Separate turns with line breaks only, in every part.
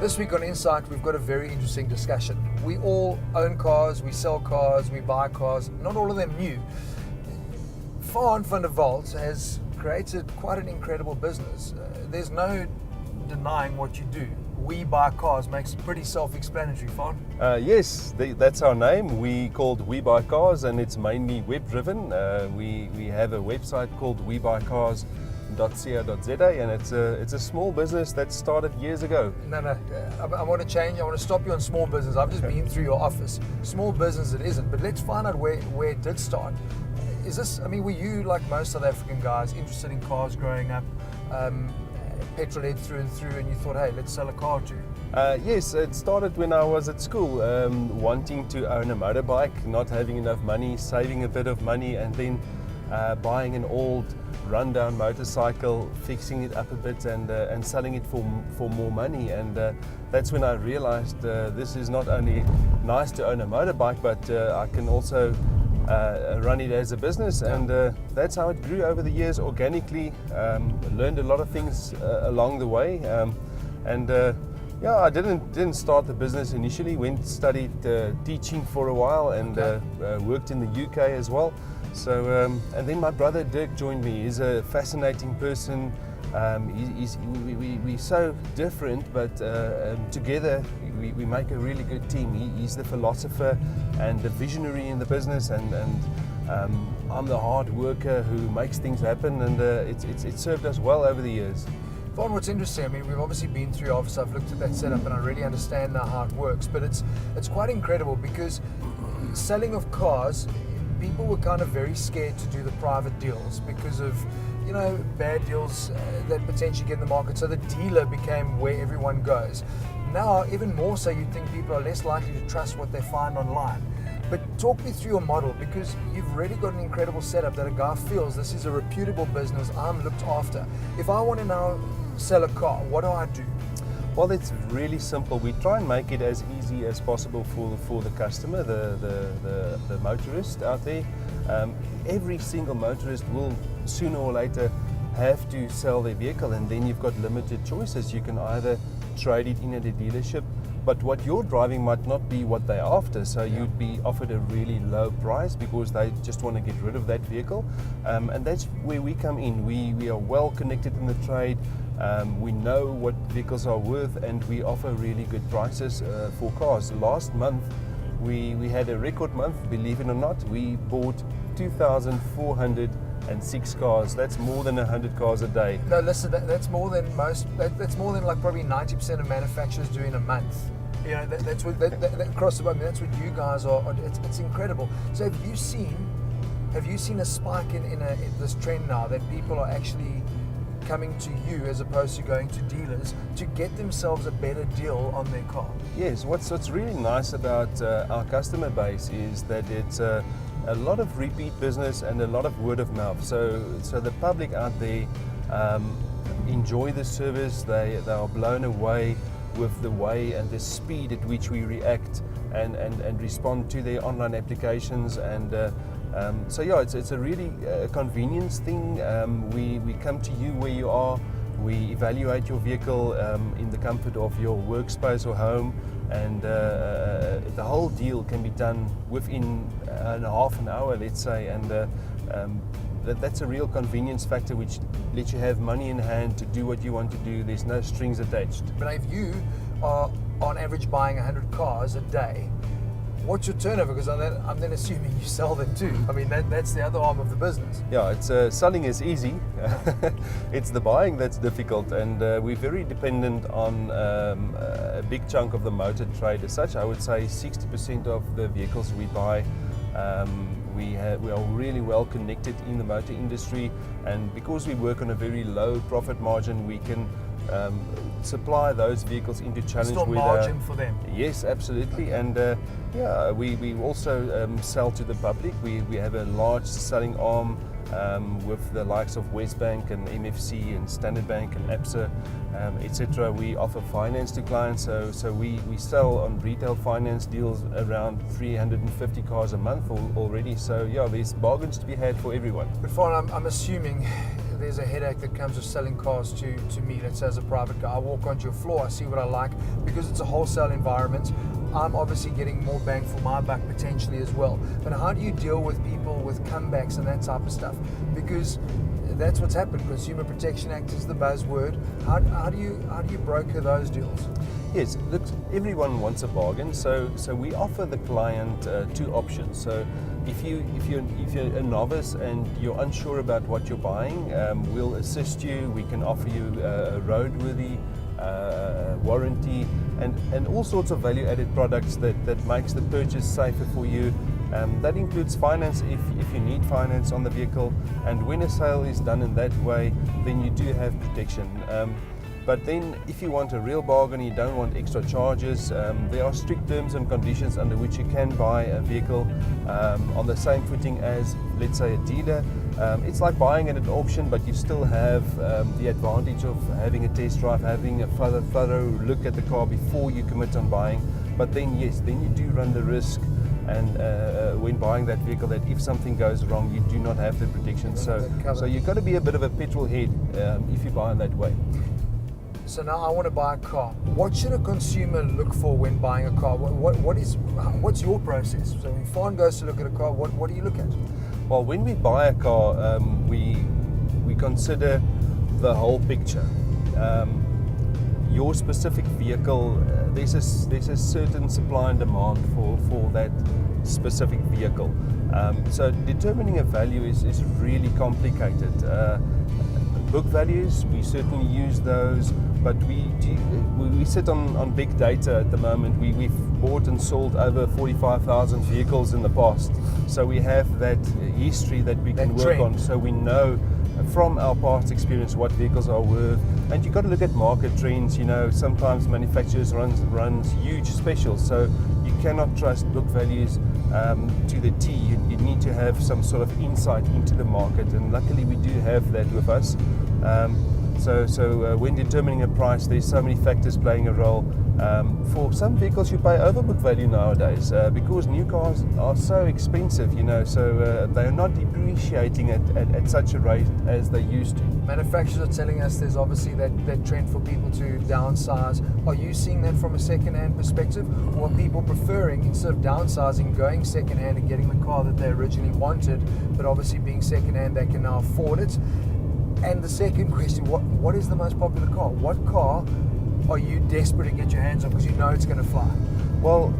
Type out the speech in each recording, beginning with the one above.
This week on Insight, we've got a very interesting discussion. We all own cars, we sell cars, we buy cars, not all of them new. Faan van der Walt has created quite an incredible business. There's no denying what you do. WeBuyCars makes it pretty self-explanatory, Faan.
Yes, that's our name. We called WeBuyCars, and it's mainly web-driven. We have a website called WeBuyCars.co.za, and it's a small business that started years ago.
No, I want to change. I want to stop you on small business. I've just been through your office. Small business it isn't, but let's find out where it did start. Were you, like most South African guys, interested in cars growing up? Petrol head through and through, and you thought, hey, let's sell a car too?
Yes, it started when I was at school, wanting to own a motorbike, not having enough money, saving a bit of money, and then buying an old rundown motorcycle, fixing it up a bit, and selling it for more money. And that's when I realized this is not only nice to own a motorbike, but I can also run it as a business, and that's how it grew over the years organically. Learned a lot of things along the way, I didn't start the business initially. Studied teaching for a while, and worked in the UK as well. So and then my brother Dirk joined me. He's a fascinating person. We're so different, but together we make a really good team. He's the philosopher and the visionary in the business, and I'm the hard worker who makes things happen, and it's served us well over the years.
Faan, what's interesting, we've obviously been through your office. I've looked at that setup and I really understand now how it works, but it's quite incredible because selling of cars, people were kind of very scared to do the private deals because of bad deals that potentially get in the market. So the dealer became where everyone goes. Now, even more so, you'd think people are less likely to trust what they find online. But talk me through your model, because you've really got an incredible setup that a guy feels this is a reputable business, I'm looked after. If I want to now sell a car, what do I do?
Well, it's really simple. We try and make it as easy as possible for the customer, the motorist out there. Every single motorist will sooner or later have to sell their vehicle, and then you've got limited choices. You can either trade it in at a dealership, but what you're driving might not be what they're after, so you'd be offered a really low price because they just want to get rid of that vehicle. And that's where we come in. We are well connected in the trade. We know what vehicles are worth, and we offer really good prices for cars. Last month we had a record month, believe it or not. We bought 2,406 cars. That's more than 100 cars a day.
No, listen, that's more than most. That's more than like probably 90% of manufacturers do in a month. That's what across the board. That's what you guys are. It's incredible. So have you seen a spike in this trend now that people are actually coming to you as opposed to going to dealers to get themselves a better deal on their car?
Yes, what's really nice about our customer base is that it's a lot of repeat business and a lot of word of mouth. So the public out there enjoy the service. They are blown away with the way and the speed at which we react and respond to their online applications, and it's a really convenience thing. We come to you where you are. We evaluate your vehicle in the comfort of your workspace or home, and the whole deal can be done within half an hour, let's say, and that's a real convenience factor which lets you have money in hand to do what you want to do. There's no strings attached.
But if you are on average buying 100 cars a day, what's your turnover? Because I'm then assuming you sell them too. That's the other arm of the business.
Yeah, it's selling is easy. It's the buying that's difficult, and we're very dependent on a big chunk of the motor trade as such. I would say 60% of the vehicles we buy, we are really well connected in the motor industry, and because we work on a very low profit margin, we can supply those vehicles into challenge.
Still margin for them.
Yes, absolutely. Okay. And we also sell to the public. We have a large selling arm with the likes of Westbank and MFC and Standard Bank and ABSA, etc. We offer finance to clients, so we sell on retail finance deals around 350 cars a month already. So yeah, there's bargains to be had for everyone.
But Faan, I'm assuming there's a headache that comes with selling cars to me, let's say as a private guy. I walk onto your floor, I see what I like. Because it's a wholesale environment, I'm obviously getting more bang for my buck potentially as well. But how do you deal with people with comebacks and that type of stuff? Because that's what's happened. Consumer Protection Act is the buzzword. How do you broker those deals?
Yes, look, everyone wants a bargain, so we offer the client two options. So if you're a novice and you're unsure about what you're buying, we'll assist you. We can offer you a roadworthy warranty and all sorts of value-added products that makes the purchase safer for you. That includes finance if you need finance on the vehicle, and when a sale is done in that way, then you do have protection. But then if you want a real bargain, you don't want extra charges, there are strict terms and conditions under which you can buy a vehicle on the same footing as, let's say, a dealer. It's like buying at an auction, but you still have the advantage of having a test drive, having a thorough look at the car before you commit on buying. But then yes, then you do run the risk, and when buying that vehicle, that if something goes wrong, you do not have the protection. So you've got to be a bit of a petrol head if you buy in that way.
So now I want to buy a car. What should a consumer look for when buying a car? What's your process? So when Faan goes to look at a car, what do you look at?
Well, when we buy a car, we consider the whole picture. Your specific vehicle, there's a certain supply and demand for that specific vehicle. So determining a value is really complicated. Book values, we certainly use those, but we sit on big data at the moment. We've bought and sold over 45,000 vehicles in the past, so we have that history that we can work on. So we know from our past experience what vehicles are worth, and you've got to look at market trends. You know, sometimes manufacturers runs huge specials, so you cannot trust book values to the T. You need to have some sort of insight into the market, and luckily we do have that with us. So when determining a price, there's so many factors playing a role. For some vehicles you pay over book value nowadays because new cars are so expensive, you know, so they're not depreciating at such a rate as they used to.
Manufacturers are telling us there's obviously that trend for people to downsize. Are you seeing that from a second-hand perspective, or are people preferring, instead of downsizing, going second-hand and getting the car that they originally wanted, but obviously being second-hand they can now afford it? And the second question, what is the most popular car? What car are you desperate to get your hands on because you know it's going to fly?
Well,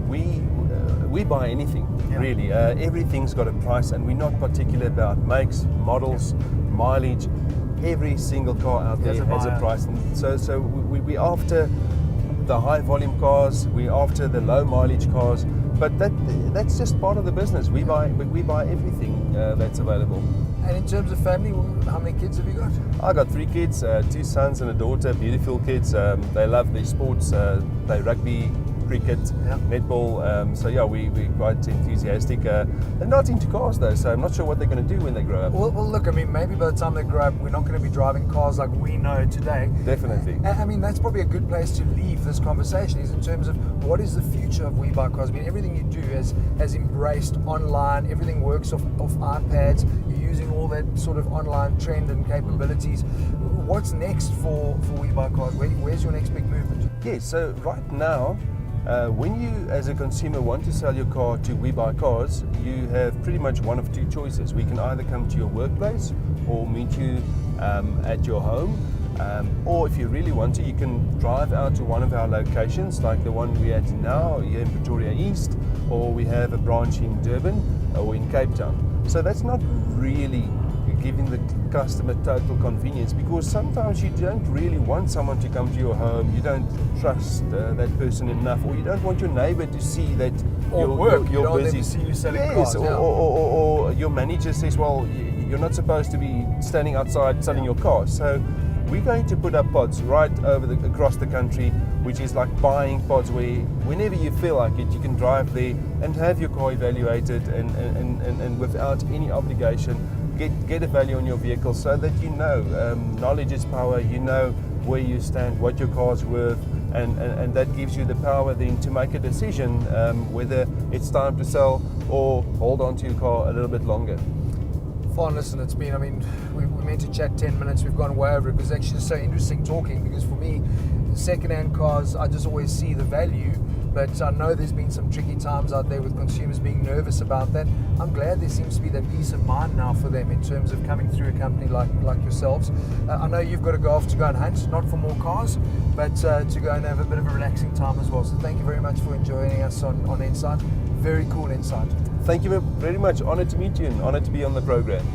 we buy anything, really. Everything's got a price, and we're not particular about makes, models, mileage. Every single car out there has a price. And so we're after the high volume cars, we're after the low mileage cars, but that's just part of the business. We buy everything that's available.
And in terms of family, how many kids have you got?
I got 3 kids, 2 sons and a daughter, beautiful kids. They love their sports, play rugby, cricket, netball. So yeah, we're quite enthusiastic. They're not into cars though, so I'm not sure what they're going to do when they grow up.
Well, look, I mean, maybe by the time they grow up, we're not going to be driving cars like we know today.
Definitely.
I mean, that's probably a good place to leave this conversation, is in terms of what is the future of WeBuyCars. I mean, everything you do has embraced online. Everything works off iPads. You're using all that sort of online trend and capabilities. What's next for WeBuyCars? Where's your next big movement?
Yeah, so right now, when you as a consumer want to sell your car to WeBuyCars, you have pretty much one of 2 choices. We can either come to your workplace or meet you at your home, or if you really want to, you can drive out to one of our locations, like the one we're at now here in Pretoria East, or we have a branch in Durban or in Cape Town. So that's not really giving the customer total convenience, because sometimes you don't really want someone to come to your home, you don't trust that person enough, or you don't want your neighbor to see that you're busy.
See you selling
cars.
Yeah.
Or your manager says, well, you're not supposed to be standing outside selling your car. So we're going to put up pods right across the country, which is like buying pods where whenever you feel like it, you can drive there and have your car evaluated and without any obligation, get a value on your vehicle, so that you know, knowledge is power, you know where you stand, what your car's worth, and that gives you the power then to make a decision whether it's time to sell or hold on to your car a little bit longer.
Faan, listen, it's been, I mean, we meant to chat 10 minutes, we've gone way over. It was actually just so interesting talking, because for me, second-hand cars, I just always see the value, but I know there's been some tricky times out there with consumers being nervous about that. I'm glad there seems to be that peace of mind now for them in terms of coming through a company like yourselves. I know you've got to go off to go and hunt, not for more cars, but to go and have a bit of a relaxing time as well. So thank you very much for joining us on Insight. Very cool insight.
Thank you very much. Honored to meet you and honored to be on the program.